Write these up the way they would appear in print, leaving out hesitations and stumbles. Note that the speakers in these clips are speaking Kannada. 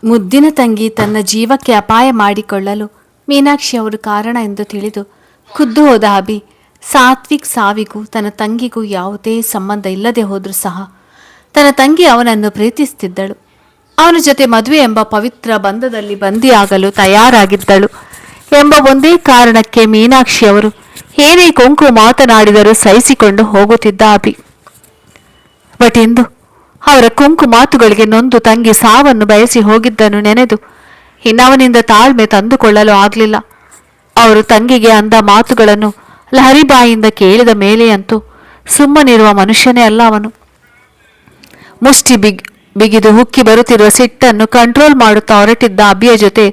ಮುದ್ದಿನ ತಂಗಿ ತನ್ನ ಜೀವಕ್ಕೆ ಅಪಾಯ ಮಾಡಿಕೊಳ್ಳಲು ಮೀನಾಕ್ಷಿ ಅವರು ಕಾರಣ ಎಂದು ತಿಳಿದು ಖುದ್ದು ಹೋದ ಅಭಿ ಸಾತ್ವಿಕ್ ಸಾವಿಗೂ ತನ್ನ ತಂಗಿಗೂ ಯಾವುದೇ ಸಂಬಂಧ ಇಲ್ಲದೆ ಹೋದರೂ ಸಹ ತನ್ನ ತಂಗಿ ಅವನನ್ನು ಪ್ರೀತಿಸುತ್ತಿದ್ದಳು. ಅವನ ಜೊತೆ ಮದುವೆ ಎಂಬ ಪವಿತ್ರ ಬಂಧದಲ್ಲಿ ಬಂದಿಯಾಗಲು ತಯಾರಾಗಿದ್ದಳು ಎಂಬ ಒಂದೇ ಕಾರಣಕ್ಕೆ ಮೀನಾಕ್ಷಿ ಅವರು ಏನೇ ಕೊಂಕು ಮಾತನಾಡಿದರೂ ಸಹಿಸಿಕೊಂಡು ಹೋಗುತ್ತಿದ್ದ ಅಭಿ. ಬಟ್ ಇಂದು ಅವರ ಕೊಂಕು ಮಾತುಗಳಿಗೆ ನೊಂದು ತಂಗಿ ಸಾವನ್ನು ಬಯಸಿ ಹೋಗಿದ್ದನ್ನು ನೆನೆದು ಇನ್ನವನಿಂದ ತಾಳ್ಮೆ ತಂದುಕೊಳ್ಳಲು ಆಗಲಿಲ್ಲ. ಅವರು ತಂಗಿಗೆ ಅಂದ ಮಾತುಗಳನ್ನು ಲಹರಿಬಾಯಿಯಿಂದ ಕೇಳಿದ ಮೇಲೆಯಂತೂ ಸುಮ್ಮನಿರುವ ಮನುಷ್ಯನೇ ಅಲ್ಲ ಅವನು. ಮುಷ್ಟಿ ಬಿಗಿದು ಹುಕ್ಕಿ ಬರುತ್ತಿರುವ ಸಿಟ್ಟನ್ನು ಕಂಟ್ರೋಲ್ ಮಾಡುತ್ತಾ ಹೊರಟಿದ್ದ ಅಭಿಯ ಜೊತೆ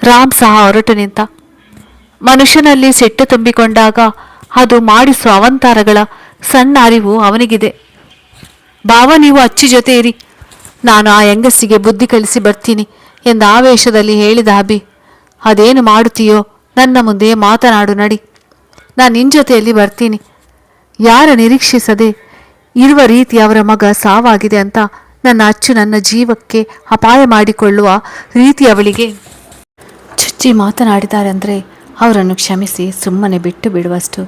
ರಾಮ್ ಸಹ ಹೊರಟು ನಿಂತ. ಮನುಷ್ಯನಲ್ಲಿ ಸಿಟ್ಟು ತುಂಬಿಕೊಂಡಾಗ ಅದು ಮಾಡಿಸುವ ಅವಂತಾರಗಳ ಸಣ್ಣ ಅರಿವು ಅವನಿಗಿದೆ. ಭಾವ, ನೀವು ಅಚ್ಚಿ ಜೊತೆ ಇರಿ, ನಾನು ಆ ಹೆಂಗಸಿಗೆ ಬುದ್ಧಿ ಕಲಿಸಿ ಬರ್ತೀನಿ ಎಂದ ಆವೇಶದಲ್ಲಿ ಹೇಳಿದ ಅಭಿ. ಅದೇನು ಮಾಡುತ್ತೀಯೋ ನನ್ನ ಮುಂದೆ ಮಾತನಾಡು, ನಡಿ, ನಾನು ನಿನ್ನ ಜೊತೆಯಲ್ಲಿ ಬರ್ತೀನಿ. ಯಾರ ನಿರೀಕ್ಷಿಸದೆ ಇರುವ ರೀತಿ ಅವರ ಮಗ ಸಾವಾಗಿದೆ ಅಂತ ನನ್ನ ಅಚ್ಚು ನನ್ನ ಜೀವಕ್ಕೆ ಅಪಾಯ ಮಾಡಿಕೊಳ್ಳುವ ರೀತಿ ಅವಳಿಗೆ ಚುಚ್ಚಿ ಮಾತನಾಡಿದ್ದಾರೆ ಅಂದರೆ ಅವರನ್ನು ಕ್ಷಮಿಸಿ ಸುಮ್ಮನೆ ಬಿಟ್ಟು ಬಿಡುವಷ್ಟು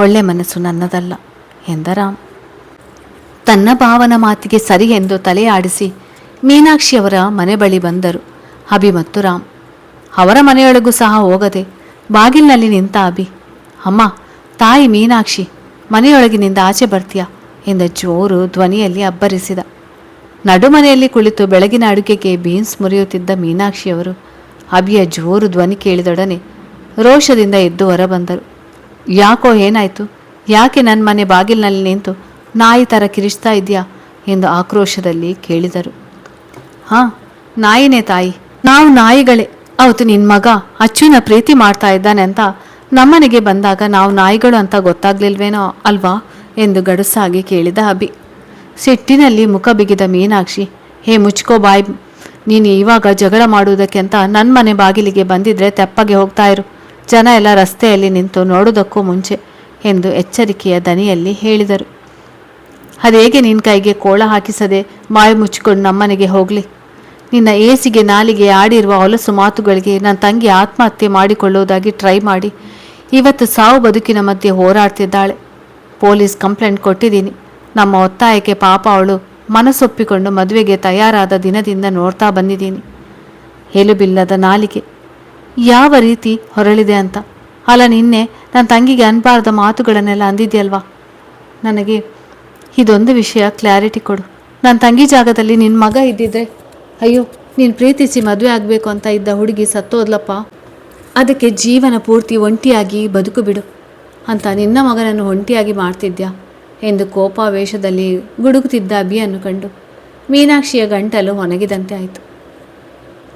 ಒಳ್ಳೆ ಮನಸ್ಸು ನನ್ನದಲ್ಲ ಎಂದ ರಾಮ್. ತನ್ನ ಭಾವನ ಮಾತಿಗೆ ಸರಿ ಎಂದು ತಲೆ ಆಡಿಸಿ ಮೀನಾಕ್ಷಿಯವರ ಮನೆ ಬಳಿ ಬಂದರು ಅಭಿ ಮತ್ತು ರಾಮ್. ಅವರ ಮನೆಯೊಳಗೂ ಸಹ ಹೋಗದೆ ಬಾಗಿಲಿನಲ್ಲಿ ನಿಂತ ಅಭಿ, ಅಮ್ಮ, ತಾಯಿ ಮೀನಾಕ್ಷಿ, ಮನೆಯೊಳಗಿನಿಂದ ಆಚೆ ಬರ್ತೀಯಾ ಎಂದ ಜೋರು ಧ್ವನಿಯಲ್ಲಿ ಅಬ್ಬರಿಸಿದ. ನಡುಮನೆಯಲ್ಲಿ ಕುಳಿತು ಬೆಳಗಿನ ಅಡುಗೆಗೆ ಬೀನ್ಸ್ ಮುರಿಯುತ್ತಿದ್ದ ಮೀನಾಕ್ಷಿಯವರು ಅಭಿಯ ಜೋರು ಧ್ವನಿ ಕೇಳಿದೊಡನೆ ರೋಷದಿಂದ ಎದ್ದು ಹೊರಬಂದರು. ಯಾಕೋ, ಏನಾಯಿತು? ಯಾಕೆ ನನ್ನ ಮನೆ ಬಾಗಿಲಿನಲ್ಲಿ ನಿಂತು ನಾಯಿ ಥರ ಕಿರಿಚ್ತಾ ಇದೆಯಾ ಎಂದು ಆಕ್ರೋಶದಲ್ಲಿ ಕೇಳಿದರು. ಹಾಂ, ನಾಯಿನೇ ತಾಯಿ, ನಾವು ನಾಯಿಗಳೇ. ಅವತ್ತು ನಿನ್ನ ಮಗ ಅಚ್ಚುನ ಪ್ರೀತಿ ಮಾಡ್ತಾ ಇದ್ದಾನೆ ಅಂತ ನಮ್ಮನೆಗೆ ಬಂದಾಗ ನಾವು ನಾಯಿಗಳು ಅಂತ ಗೊತ್ತಾಗ್ಲಿಲ್ವೇನೋ ಅಲ್ವಾ ಎಂದು ಗಡುಸಾಗಿ ಕೇಳಿದ ಅಭಿ. ಸಿಟ್ಟಿನಲ್ಲಿ ಮುಖ ಬಿಗಿದ ಮೀನಾಕ್ಷಿ, ಹೇ ಮುಚ್ಕೋ ಬಾಯ್, ನೀನು ಇವಾಗ ಜಗಳ ಮಾಡುವುದಕ್ಕೆ ಅಂತ ನನ್ನ ಮನೆ ಬಾಗಿಲಿಗೆ ಬಂದಿದ್ರೆ ತೆಪ್ಪಗೆ ಹೋಗ್ತಾ ಇರು. ಜನ ಎಲ್ಲ ರಸ್ತೆಯಲ್ಲಿ ನಿಂತು ನೋಡೋದಕ್ಕೂ ಮುಂಚೆ ಎಂದು ಎಚ್ಚರಿಕೆಯ ದನಿಯಲ್ಲಿ ಹೇಳಿದರು. ಅದೇಗೆ ನಿನ್ನ ಕೈಗೆ ಕೋಳ ಹಾಕಿಸದೆ ಬಾಯಿ ಮುಚ್ಚಿಕೊಂಡು ನಮ್ಮನೆಗೆ ಹೋಗಲಿ? ನಿನ್ನ ಏಸಿಗೆ ನಾಲಿಗೆ ಆಡಿರುವ ಹೊಲಸು ಮಾತುಗಳಿಗೆ ನನ್ನ ತಂಗಿ ಆತ್ಮಹತ್ಯೆ ಮಾಡಿಕೊಳ್ಳುವುದಾಗಿ ಟ್ರೈ ಮಾಡಿ ಇವತ್ತು ಸಾವು ಬದುಕಿನ ಮಧ್ಯೆ ಹೋರಾಡ್ತಿದ್ದಾಳೆ. ಪೊಲೀಸ್ ಕಂಪ್ಲೇಂಟ್ ಕೊಟ್ಟಿದ್ದೀನಿ. ನಮ್ಮ ಒತ್ತಾಯಕ್ಕೆ ಪಾಪ ಅವಳು ಮನಸ್ಸೊಪ್ಪಿಕೊಂಡು ಮದುವೆಗೆ ತಯಾರಾದ ದಿನದಿಂದ ನೋಡ್ತಾ ಬಂದಿದ್ದೀನಿ. ಎಲುಬಿಲ್ಲದ ನಾಲಿಗೆ ಯಾವ ರೀತಿ ಹೊರಳಿದೆ ಅಂತ. ಅಲ್ಲ, ನಿನ್ನೆ ನನ್ನ ತಂಗಿಗೆ ಅನ್ಬಾರ್ದ ಮಾತುಗಳನ್ನೆಲ್ಲ ಅಂದಿದ್ಯಲ್ವಾ? ನನಗೆ ಇದೊಂದು ವಿಷಯ ಕ್ಲಾರಿಟಿ ಕೊಡು. ನನ್ನ ತಂಗಿ ಜಾಗದಲ್ಲಿ ನಿನ್ನ ಮಗ ಇದ್ದಿದ್ರೆ, ಅಯ್ಯೋ, ನೀನು ಪ್ರೀತಿಸಿ ಮದುವೆ ಆಗಬೇಕು ಅಂತ ಇದ್ದ ಹುಡುಗಿ ಸತ್ತೋದ್ಲಪ್ಪ, ಅದಕ್ಕೆ ಜೀವನ ಪೂರ್ತಿ ಒಂಟಿಯಾಗಿ ಬದುಕು ಬಿಡು ಅಂತ ನಿನ್ನ ಮಗನನ್ನು ಒಂಟಿಯಾಗಿ ಮಾಡ್ತಿದ್ಯಾ ಎಂದು ಕೋಪಾವೇಶದಲ್ಲಿ ಗುಡುಗುತ್ತಿದ್ದ ಅಭಿಯನ್ನು ಕಂಡು ಮೀನಾಕ್ಷಿಯ ಗಂಟಲು ಒಣಗಿದಂತೆ ಆಯಿತು.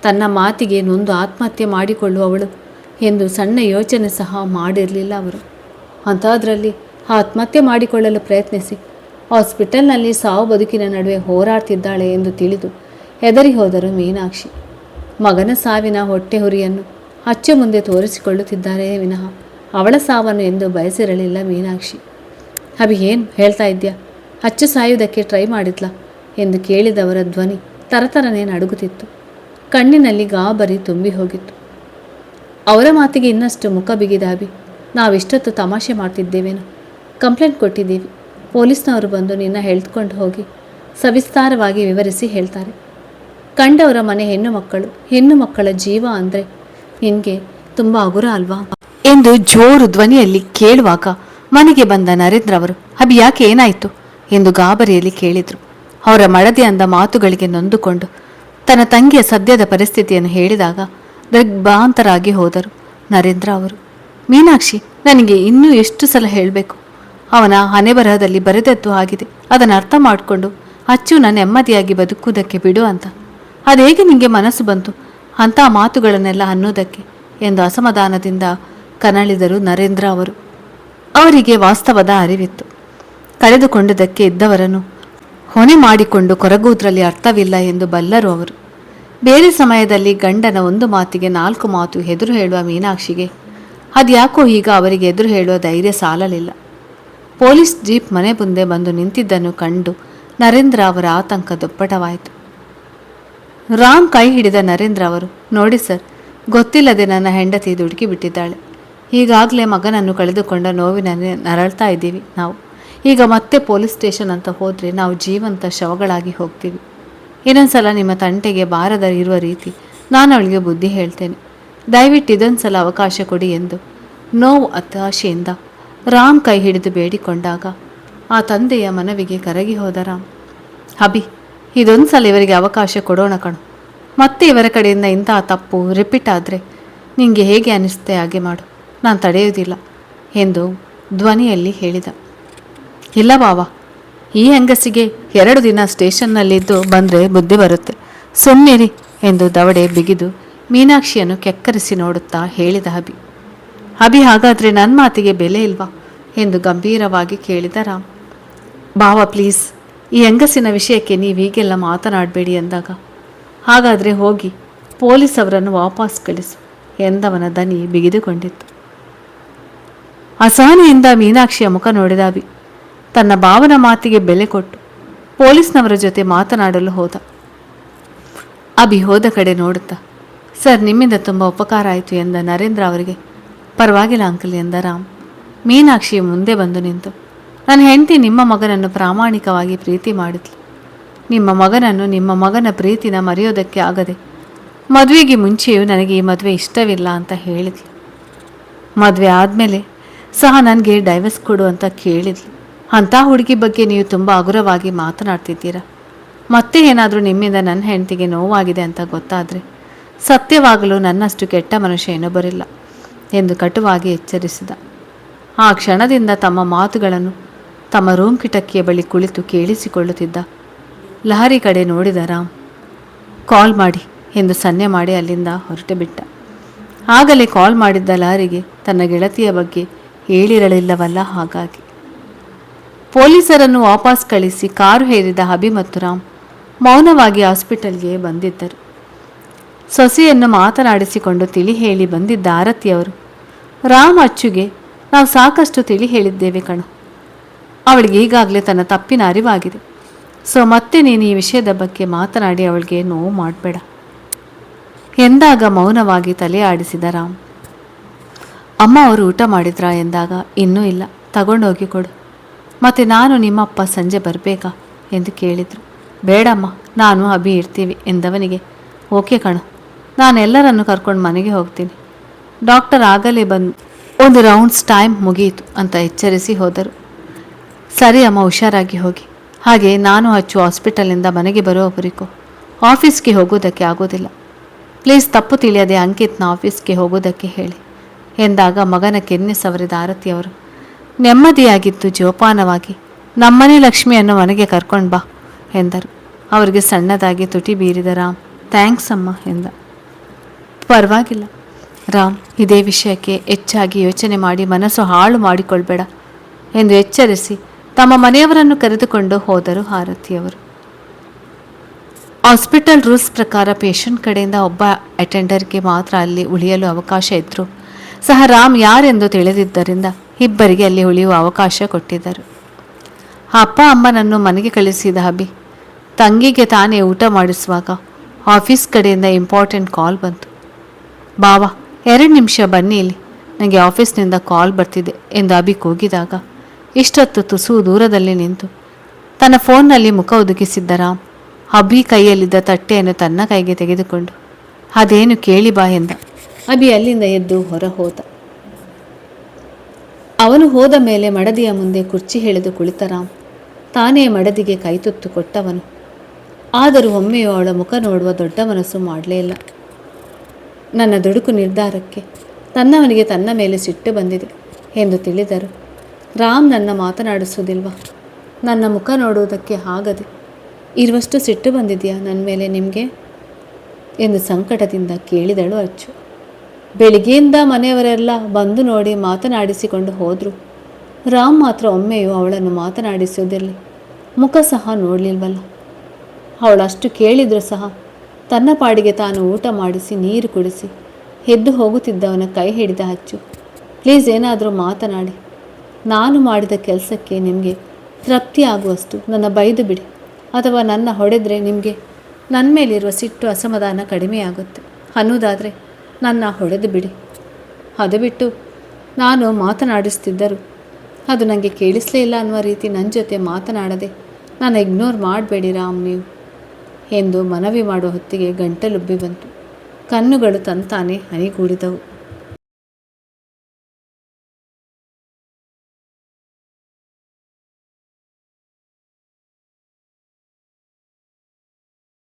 ತನ್ನ ಮಾತಿಗೆ ನೊಂದು ಆತ್ಮಹತ್ಯೆ ಮಾಡಿಕೊಳ್ಳುವವಳು ಎಂದು ಸಣ್ಣ ಯೋಚನೆ ಸಹ ಮಾಡಿರಲಿಲ್ಲ ಅವರು. ಅಂಥದ್ರಲ್ಲಿ ಆತ್ಮಹತ್ಯೆ ಮಾಡಿಕೊಳ್ಳಲು ಪ್ರಯತ್ನಿಸಿ ಹಾಸ್ಪಿಟಲ್ನಲ್ಲಿ ಸಾವು ಬದುಕಿನ ನಡುವೆ ಹೋರಾಡ್ತಿದ್ದಾಳೆ ಎಂದು ತಿಳಿದು ಹೆದರಿ ಹೋದರು ಮೀನಾಕ್ಷಿ. ಮಗನ ಸಾವಿನ ಹೊಟ್ಟೆ ಹುರಿಯನ್ನು ಅಚ್ಚು ಮುಂದೆ ತೋರಿಸಿಕೊಳ್ಳುತ್ತಿದ್ದಾರೆ ವಿನಃ ಅವಳ ಸಾವನ್ನು ಎಂದು ಬಯಸಿರಲಿಲ್ಲ ಮೀನಾಕ್ಷಿ. ಅಭಿ, ಏನು ಹೇಳ್ತಾ ಇದ್ಯಾ? ಅಚ್ಚು ಸಾಯುವುದಕ್ಕೆ ಟ್ರೈ ಮಾಡಿದ್ಲಾ ಎಂದು ಕೇಳಿದವರ ಧ್ವನಿ ತರತರನೇ ನಡುಗುತ್ತಿತ್ತು. ಕಣ್ಣಿನಲ್ಲಿ ಗಾಬರಿ ತುಂಬಿ ಹೋಗಿತ್ತು. ಅವರ ಮಾತಿಗೆ ಇನ್ನಷ್ಟು ಮುಖ ಬಿಗಿದ ಅಭಿ, ನಾವಿಷ್ಟೊತ್ತು ತಮಾಷೆ ಮಾಡ್ತಿದ್ದೇವೇನೋ? ಕಂಪ್ಲೇಂಟ್ ಕೊಟ್ಟಿದ್ದೀವಿ. ಪೊಲೀಸ್ನವರು ಬಂದು ನಿನ್ನ ಹೇಳ್ಕೊಂಡು ಹೋಗಿ ಸವಿಸ್ತಾರವಾಗಿ ವಿವರಿಸಿ ಹೇಳ್ತಾರೆ. ಕಂಡವರ ಮನೆ ಹೆಣ್ಣು ಮಕ್ಕಳ ಜೀವ ಅಂದರೆ ನಿನಗೆ ತುಂಬ ಹಗುರ ಅಲ್ವಾ ಎಂದು ಜೋರು ಧ್ವನಿಯಲ್ಲಿ ಕೇಳುವಾಗ ಮನೆಗೆ ಬಂದ ನರೇಂದ್ರ ಅವರು, ಅಭಿ, ಯಾಕೆ, ಏನಾಯಿತು ಎಂದು ಗಾಬರಿಯಲ್ಲಿ ಕೇಳಿದರು. ಅವರ ಮಡದಿ ಅಂದ ಮಾತುಗಳಿಗೆ ನೊಂದುಕೊಂಡು ತನ್ನ ತಂಗಿಯ ಸದ್ಯದ ಪರಿಸ್ಥಿತಿಯನ್ನು ಹೇಳಿದಾಗ ದಿಗ್ಭ್ರಾಂತರಾಗಿ ಹೋದರು ನರೇಂದ್ರ ಅವರು. ಮೀನಾಕ್ಷಿ, ನನಗೆ ಇನ್ನೂ ಎಷ್ಟು ಸಲ ಹೇಳಬೇಕು? ಅವನ ಹಣೆಬರಹದಲ್ಲಿ ಬರೆದದ್ದು ಆಗಿದೆ. ಅದನ್ನು ಅರ್ಥ ಮಾಡಿಕೊಂಡು ಅಚ್ಚುನ ನೆಮ್ಮದಿಯಾಗಿ ಬದುಕುವುದಕ್ಕೆ ಬಿಡು ಅಂತ. ಅದೇಗೆ ನಿಮಗೆ ಮನಸ್ಸು ಬಂತು ಅಂಥ ಮಾತುಗಳನ್ನೆಲ್ಲ ಅನ್ನೋದಕ್ಕೆ ಎಂದು ಅಸಮಾಧಾನದಿಂದ ಕನಳಿದರು ನರೇಂದ್ರ ಅವರು. ಅವರಿಗೆ ವಾಸ್ತವದ ಅರಿವಿತ್ತು. ಕಳೆದುಕೊಂಡದಕ್ಕೆ ಇದ್ದವರನ್ನು ಹೊಣೆ ಮಾಡಿಕೊಂಡು ಕೊರಗುವುದರಲ್ಲಿ ಅರ್ಥವಿಲ್ಲ ಎಂದು ಬಲ್ಲರು ಅವರು. ಬೇರೆ ಸಮಯದಲ್ಲಿ ಗಂಡನ ಒಂದು ಮಾತಿಗೆ 4 ಮಾತು ಎದುರು ಹೇಳುವ ಮೀನಾಕ್ಷಿಗೆ ಅದ್ಯಾಕೋ ಈಗ ಅವರಿಗೆ ಎದುರು ಹೇಳುವ ಧೈರ್ಯ ಸಾಲಲಿಲ್ಲ. ಪೊಲೀಸ್ ಜೀಪ್ ಮನೆ ಮುಂದೆ ಬಂದು ನಿಂತಿದ್ದನ್ನು ಕಂಡು ನರೇಂದ್ರ ಅವರ ಆತಂಕ ದುಪ್ಪಟವಾಯಿತು. ರಾಮ್ ಕೈ ಹಿಡಿದ ನರೇಂದ್ರ ಅವರು, ನೋಡಿ ಸರ್, ಗೊತ್ತಿಲ್ಲದೆ ನನ್ನ ಹೆಂಡತಿ ದುಡುಕಿ ಬಿಟ್ಟಿದ್ದಾಳೆ. ಈಗಾಗಲೇ ಮಗನನ್ನು ಕಳೆದುಕೊಂಡ ನೋವಿನಲ್ಲಿ ನರಳ್ತಾ ಇದ್ದೀವಿ ನಾವು. ಈಗ ಮತ್ತೆ ಪೊಲೀಸ್ ಸ್ಟೇಷನ್ ಅಂತ ಹೋದರೆ ನಾವು ಜೀವಂತ ಶವಗಳಾಗಿ ಹೋಗ್ತೀವಿ. ಇನ್ನೊಂದ್ಸಲ ನಿಮ್ಮ ತಂಟೆಗೆ ಬಾರದ ಇರುವ ರೀತಿ ನಾನು ಅವಳಿಗೆ ಬುದ್ಧಿ ಹೇಳ್ತೇನೆ. ದಯವಿಟ್ಟು ಇದೊಂದು ಸಲ ಅವಕಾಶ ಕೊಡಿ ಎಂದು ನೋವು ಹತಾಶೆಯಿಂದ ರಾಮ್ ಕೈ ಹಿಡಿದು ಬೇಡಿಕೊಂಡಾಗ ಆ ತಂದೆಯ ಮನವಿಗೆ ಕರಗಿ ಹೋದ ರಾಮ್. ಅಭಿ, ಇದೊಂದು ಸಲ ಇವರಿಗೆ ಅವಕಾಶ ಕೊಡೋಣ ಕಣು. ಮತ್ತೆ ಇವರ ಕಡೆಯಿಂದ ಇಂತಹ ತಪ್ಪು ರಿಪೀಟ್ ಆದರೆ ನಿನಗೆ ಹೇಗೆ ಅನಿಸುತ್ತೆ ಹಾಗೆ ಮಾಡು, ನಾನು ತಡೆಯುವುದಿಲ್ಲ ಎಂದು ಧ್ವನಿಯಲ್ಲಿ ಹೇಳಿದ. ಇಲ್ಲ ಬಾವಾ, ಈ ಹೆಂಗಸಿಗೆ 2 ದಿನ ಸ್ಟೇಷನ್ನಲ್ಲಿದ್ದು ಬಂದರೆ ಬುದ್ಧಿ ಬರುತ್ತೆ, ಸುಮ್ಮನಿರಿ ಎಂದು ದವಡೆ ಬಿಗಿದು ಮೀನಾಕ್ಷಿಯನ್ನು ಕೆಕ್ಕರಿಸಿ ನೋಡುತ್ತಾ ಹೇಳಿದ ಅಭಿ. ಅಭಿ, ಹಾಗಾದರೆ ನನ್ನ ಮಾತಿಗೆ ಬೆಲೆ ಇಲ್ವಾ ಎಂದು ಗಂಭೀರವಾಗಿ ಕೇಳಿದ ರಾಮ್. ಬಾವ ಪ್ಲೀಸ್, ಈ ಹೆಂಗಸಿನ ವಿಷಯಕ್ಕೆ ನೀವು ಹೀಗೆಲ್ಲ ಮಾತನಾಡಬೇಡಿ ಎಂದಾಗ, ಹಾಗಾದರೆ ಹೋಗಿ ಪೊಲೀಸ್ ಅವರನ್ನು ವಾಪಸ್ ಕಳಿಸು ಎಂದವನ ದನಿ ಬಿಗಿದುಕೊಂಡಿತ್ತು. ಅಸಹನೆಯಿಂದ ಮೀನಾಕ್ಷಿಯ ಮುಖ ನೋಡಿದ ಅಭಿ ತನ್ನ ಭಾವನ ಮಾತಿಗೆ ಬೆಲೆ ಕೊಟ್ಟು ಪೊಲೀಸ್ನವರ ಜೊತೆ ಮಾತನಾಡಲು ಹೋದ. ಅಭಿ ಹೋದ ಕಡೆ ನೋಡುತ್ತಾ, ಸರ್, ನಿಮ್ಮಿಂದ ತುಂಬ ಉಪಕಾರ ಆಯಿತು ಎಂದ ನರೇಂದ್ರ ಅವರಿಗೆ. ಪರವಾಗಿಲ್ಲ ಅಂಕಲ್ ಎಂದ ರಾಮ್. ಮೀನಾಕ್ಷಿ ಮುಂದೆ ಬಂದು ನಿಂತು, ನನ್ನ ಹೆಂಡತಿ ನಿಮ್ಮ ಮಗನನ್ನು ಪ್ರಾಮಾಣಿಕವಾಗಿ ಪ್ರೀತಿ ಮಾಡಿದ್ಲು. ನಿಮ್ಮ ಮಗನನ್ನು, ನಿಮ್ಮ ಮಗನ ಪ್ರೀತಿನ ಮರೆಯೋದಕ್ಕೆ ಆಗದೆ ಮದುವೆಗೆ ಮುಂಚೆಯೂ ನನಗೆ ಈ ಮದುವೆ ಇಷ್ಟವಿಲ್ಲ ಅಂತ ಹೇಳಿದ್ಲು. ಮದುವೆ ಆದಮೇಲೆ ಸಹ ನನಗೆ ಡೈವರ್ಸ್ ಕೊಡು ಅಂತ ಕೇಳಿದ್ಲು. ಅಂಥ ಹುಡುಗಿ ಬಗ್ಗೆ ನೀವು ತುಂಬ ಹಗುರವಾಗಿ ಮಾತನಾಡ್ತಿದ್ದೀರಾ. ಮತ್ತೆ ಏನಾದರೂ ನಿಮ್ಮಿಂದ ನನ್ನ ಹೆಂಡತಿಗೆ ನೋವಾಗಿದೆ ಅಂತ ಗೊತ್ತಾದರೆ ಸತ್ಯವಾಗಲೂ ನನ್ನಷ್ಟು ಕೆಟ್ಟ ಮನುಷ್ಯ ಇನ್ನೊಬ್ಬರಿಲ್ಲ ಎಂದು ಕಟುವಾಗಿ ಎಚ್ಚರಿಸಿದ. ಆ ಕ್ಷಣದಿಂದ ತಮ್ಮ ಮಾತುಗಳನ್ನು ತಮ್ಮ ರೂಮ್ ಕಿಟಕಿಯ ಬಳಿ ಕುಳಿತು ಕೇಳಿಸಿಕೊಳ್ಳುತ್ತಿದ್ದ ಲಹರಿ ಕಡೆ ನೋಡಿದ ರಾಮ್. ಕಾಲ್ ಮಾಡಿ ಎಂದು ಸನ್ನೆ ಮಾಡಿ ಅಲ್ಲಿಂದ ಹೊರಟು ಬಿಟ್ಟ. ಆಗಲೇ ಕಾಲ್ ಮಾಡಿದ್ದ ಲಹರಿಗೆ ತನ್ನ ಗೆಳತಿಯ ಬಗ್ಗೆ ಹೇಳಿರಲಿಲ್ಲವಲ್ಲ. ಹಾಗಾಗಿ ಪೊಲೀಸರನ್ನು ವಾಪಸ್ ಕಳಿಸಿ ಕಾರು ಹೇರಿದ ಅಭಿ ಮತ್ತು ರಾಮ್ ಮೌನವಾಗಿ ಹಾಸ್ಪಿಟಲ್ಗೆ ಬಂದಿದ್ದರು. ಸೊಸೆಯನ್ನು ಮಾತನಾಡಿಸಿಕೊಂಡು ತಿಳಿ ಹೇಳಿ ಬಂದಿದ್ದ ಆರತಿಯವರು, ರಾಮ್ ಅಚ್ಚುಗೆ ನಾವು ಸಾಕಷ್ಟು ತಿಳಿ ಹೇಳಿದ್ದೇವೆ ಕಣು. ಅವಳಿಗೆ ಈಗಾಗಲೇ ತನ್ನ ತಪ್ಪಿನ ಅರಿವಾಗಿದೆ. ಸೊ ಮತ್ತೆ ನೀನು ಈ ವಿಷಯದ ಬಗ್ಗೆ ಮಾತನಾಡಿ ಅವಳಿಗೆ ನೋವು ಮಾಡಬೇಡ ಎಂದಾಗ ಮೌನವಾಗಿ ತಲೆ ಆಡಿಸಿದ ರಾಮ್. ಅಮ್ಮ ಅವರು ಊಟ ಮಾಡಿದ್ರಾ ಎಂದಾಗ, ಇನ್ನೂ ಇಲ್ಲ, ತಗೊಂಡೋಗಿ ಕೊಡು. ಮತ್ತು ನಾನು ನಿಮ್ಮಪ್ಪ ಸಂಜೆ ಬರಬೇಕಾ ಎಂದು ಕೇಳಿದರು. ಬೇಡಮ್ಮ, ನಾನು ಅಭಿ ಇರ್ತೀವಿ ಎಂದವನಿಗೆ, ಓಕೆ ಕಣು, ನಾನೆಲ್ಲರನ್ನು ಕರ್ಕೊಂಡು ಮನೆಗೆ ಹೋಗ್ತೀನಿ. ಡಾಕ್ಟರ್ ಆಗಲೇ ಬಂದು ಒಂದು ರೌಂಡ್ಸ್ ಟೈಮ್ ಮುಗಿಯಿತು ಅಂತ ಎಚ್ಚರಿಸಿ ಹೋದರು. ಸರಿ ಅಮ್ಮ, ಹುಷಾರಾಗಿ ಹೋಗಿ. ಹಾಗೆ ನಾನು ಹಚ್ಚು ಹಾಸ್ಪಿಟಲಿಂದ ಮನೆಗೆ ಬರೋವರೆಗೂ ಆಫೀಸ್ಗೆ ಹೋಗೋದಕ್ಕೆ ಆಗೋದಿಲ್ಲ. ಪ್ಲೀಸ್ ತಪ್ಪು ತಿಳಿಯದೆ ಅಂಕಿತ್ನ ಆಫೀಸ್ಗೆ ಹೋಗೋದಕ್ಕೆ ಹೇಳಿ ಎಂದಾಗ ಮಗನ ಕೆನ್ನೆ ಸವರಿದ ಆರತಿಯವರು ನೆಮ್ಮದಿಯಾಗಿದ್ದು ಜೋಪಾನವಾಗಿ ನಮ್ಮನೆ ಲಕ್ಷ್ಮಿಯನ್ನು ಮನೆಗೆ ಕರ್ಕೊಂಡು ಬಾ ಎಂದರು. ಅವರಿಗೆ ಸಣ್ಣದಾಗಿ ತುಟಿ ಬೀರಿದ ರಾಮ್ ಥ್ಯಾಂಕ್ಸ್ ಅಮ್ಮ ಎಂದ. ಪರವಾಗಿಲ್ಲ ರಾಮ್, ಇದೇ ವಿಷಯಕ್ಕೆ ಹೆಚ್ಚಾಗಿ ಯೋಚನೆ ಮಾಡಿ ಮನಸ್ಸು ಹಾಳು ಮಾಡಿಕೊಳ್ಬೇಡ ಎಂದು ಎಚ್ಚರಿಸಿ ತಮ್ಮ ಮನೆಯವರನ್ನು ಕರೆದುಕೊಂಡು ಹೋದರು ಆರತಿಯವರು. ಹಾಸ್ಪಿಟಲ್ ರೂಲ್ಸ್ ಪ್ರಕಾರ ಪೇಷಂಟ್ ಕಡೆಯಿಂದ ಒಬ್ಬ ಅಟೆಂಡರ್ಗೆ ಮಾತ್ರ ಅಲ್ಲಿ ಉಳಿಯಲು ಅವಕಾಶ ಇದ್ದರೂ ಸಹ ರಾಮ್ ಯಾರೆಂದು ತಿಳಿದಿದ್ದರಿಂದ ಇಬ್ಬರಿಗೆ ಅಲ್ಲಿ ಉಳಿಯುವ ಅವಕಾಶ ಕೊಟ್ಟಿದ್ದರು. ಅಪ್ಪ ಅಮ್ಮನನ್ನು ಮನೆಗೆ ಕಳಿಸಿದ ಅಭಿ ತಂಗಿಗೆ ತಾನೇ ಊಟ ಮಾಡಿಸುವಾಗ ಆಫೀಸ್ ಕಡೆಯಿಂದ ಇಂಪಾರ್ಟೆಂಟ್ ಕಾಲ್ ಬಂತು. ಬಾವಾ 2 ನಿಮಿಷ ಬನ್ನಿ, ಇಲ್ಲಿ ನನಗೆ ಆಫೀಸ್ನಿಂದ ಕಾಲ್ ಬರ್ತಿದೆ ಎಂದು ಅಭಿ ಕೂಗಿದಾಗ ಇಷ್ಟೊತ್ತು ತುಸು ದೂರದಲ್ಲಿ ನಿಂತು ತನ್ನ ಫೋನ್ನಲ್ಲಿ ಮುಖ ಒದಗಿಸಿದ್ದ ರಾಮ್ ಅಭಿ ಕೈಯಲ್ಲಿದ್ದ ತಟ್ಟೆಯನ್ನು ತನ್ನ ಕೈಗೆ ತೆಗೆದುಕೊಂಡು ಅದೇನು ಕೇಳಿ ಬಾ ಎಂದ. ಅಭಿ ಅಲ್ಲಿಂದ ಎದ್ದು ಹೊರ ಹೋದ. ಅವನು ಹೋದ ಮೇಲೆ ಮಡದಿಯ ಮುಂದೆ ಕುರ್ಚಿ ಎಳೆದು ಕುಳಿತ ರಾಮ್ ತಾನೇ ಮಡದಿಗೆ ಕೈತುತ್ತು ಕೊಟ್ಟವನು. ಆದರೂ ಒಮ್ಮೆಯೂ ಅವಳ ಮುಖ ನೋಡುವ ದೊಡ್ಡ ಮನಸ್ಸು ಮಾಡಲೇ ಇಲ್ಲ. ನನ್ನ ದುಡುಕು ನಿರ್ಧಾರಕ್ಕೆ ತನ್ನವನಿಗೆ ತನ್ನ ಮೇಲೆ ಸಿಟ್ಟು ಬಂದಿದೆ ಎಂದು ತಿಳಿದರು. ರಾಮ್ ನನ್ನ ಮಾತನಾಡಿಸೋದಿಲ್ವಾ? ನನ್ನ ಮುಖ ನೋಡುವುದಕ್ಕೆ ಆಗದೆ ಇರುವಷ್ಟು ಸಿಟ್ಟು ಬಂದಿದೆಯಾ ನನ್ನ ಮೇಲೆ ನಿಮಗೆ ಎಂದು ಸಂಕಟದಿಂದ ಕೇಳಿದಳು ಅಚ್ಚು. ಬೆಳಿಗ್ಗೆಯಿಂದ ಮನೆಯವರೆಲ್ಲ ಬಂದು ನೋಡಿ ಮಾತನಾಡಿಸಿಕೊಂಡು ಹೋದರು. ರಾಮ್ ಮಾತ್ರ ಒಮ್ಮೆಯೂ ಅವಳನ್ನು ಮಾತನಾಡಿಸುವುದಿರಲಿ ಮುಖ ಸಹ ನೋಡಲಿಲ್ವಲ್ಲ. ಅವಳಷ್ಟು ಕೇಳಿದರೂ ಸಹ ತನ್ನ ಪಾಡಿಗೆ ತಾನು ಊಟ ಮಾಡಿಸಿ ನೀರು ಕುಡಿಸಿ ಎದ್ದು ಹೋಗುತ್ತಿದ್ದವನ ಕೈ ಹಿಡಿದ ಅಚ್ಚು, ಪ್ಲೀಸ್ ಏನಾದರೂ ಮಾತನಾಡಿ. ನಾನು ಮಾಡಿದ ಕೆಲಸಕ್ಕೆ ನಿಮಗೆ ತೃಪ್ತಿ ಆಗುವಷ್ಟು ನನ್ನ ಬೈದು ಬಿಡಿ, ಅಥವಾ ನನ್ನ ಹೊಡೆದ್ರೆ ನನ್ನ ಮೇಲಿರುವ ಸಿಟ್ಟು ಅಸಮಾಧಾನ ಕಡಿಮೆಯಾಗುತ್ತೆ ಅನ್ನೋದಾದರೆ ನನ್ನ ಹೊಡೆದು ಬಿಡಿ. ಅದು ಬಿಟ್ಟು ನಾನು ಮಾತನಾಡಿಸ್ತಿದ್ದರು ಅದು ನನಗೆ ಕೇಳಿಸಲೇ ಇಲ್ಲ ಅನ್ನುವ ರೀತಿ ನನ್ನ ಜೊತೆ ಮಾತನಾಡದೆ ನಾನು ಇಗ್ನೋರ್ ಮಾಡಬೇಡಿ ರಾಮ್ ನೀವು ಎಂದು ಮನವಿ ಮಾಡುವ ಹೊತ್ತಿಗೆ ಗಂಟಲುಬ್ಬಿ ಬಂತು. ಕಣ್ಣುಗಳು ತಂತಾನೆ ಹನಿಗೂಡಿದವು.